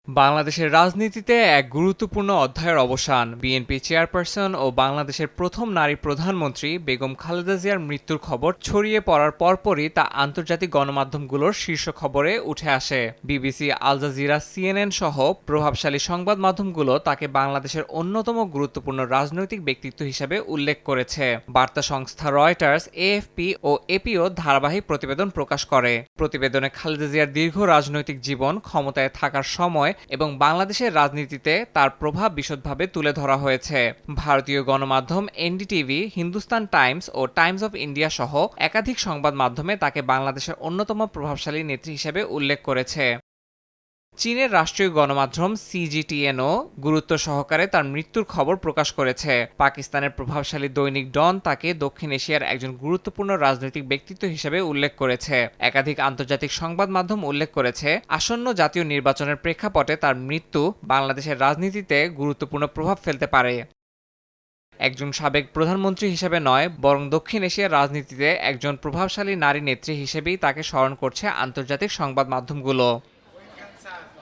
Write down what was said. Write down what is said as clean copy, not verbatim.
বাংলাদেশের রাজনীতিতে এক গুরুত্বপূর্ণ অধ্যায়ের অবসান। বিএনপি চেয়ারপারসন ও বাংলাদেশের প্রথম নারী প্রধানমন্ত্রী বেগম খালেদা জিয়ার মৃত্যুর খবর ছড়িয়ে পড়ার পরপরই তা আন্তর্জাতিক গণমাধ্যমগুলোর শীর্ষ খবরে উঠে আসে। বিবিসি, আল জাজিরা, সিএনএন সহ প্রভাবশালী সংবাদ মাধ্যমগুলো তাকে বাংলাদেশের অন্যতম গুরুত্বপূর্ণ রাজনৈতিক ব্যক্তিত্ব হিসেবে উল্লেখ করেছে। বার্তা সংস্থা রয়টার্স, এএফপি ও এপিও ধারাবাহিক প্রতিবেদন প্রকাশ করে। প্রতিবেদনে খালেদা জিয়ার দীর্ঘ রাজনৈতিক জীবন, ক্ষমতায় থাকার সময় এবং বাংলাদেশের রাজনীতিতে তার প্রভাব বিশদভাবে তুলে ধরা হয়েছে। ভারতীয় গণমাধ্যম এনডিটিভি, হিন্দুস্তান টাইমস ও টাইমস অফ ইন্ডিয়া সহ একাধিক সংবাদ মাধ্যমে তাকে বাংলাদেশের অন্যতম প্রভাবশালী নেত্রী হিসেবে উল্লেখ করেছে। চীনের রাষ্ট্রীয় গণমাধ্যম সিজিটিএনও গুরুত্ব সহকারে তার মৃত্যুর খবর প্রকাশ করেছে। পাকিস্তানের প্রভাবশালী দৈনিক ডন তাকে দক্ষিণ এশিয়ার একজন গুরুত্বপূর্ণ রাজনৈতিক ব্যক্তিত্ব হিসেবে উল্লেখ করেছে। একাধিক আন্তর্জাতিক সংবাদ মাধ্যম উল্লেখ করেছে, আসন্ন জাতীয় নির্বাচনের প্রেক্ষাপটে তার মৃত্যু বাংলাদেশের রাজনীতিতে গুরুত্বপূর্ণ প্রভাব ফেলতে পারে। একজন সাবেক প্রধানমন্ত্রী হিসেবে নয়, বরং দক্ষিণ এশিয়ার রাজনীতিতে একজন প্রভাবশালী নারী নেত্রী হিসেবেই তাকে স্মরণ করছে আন্তর্জাতিক সংবাদ মাধ্যমগুলো।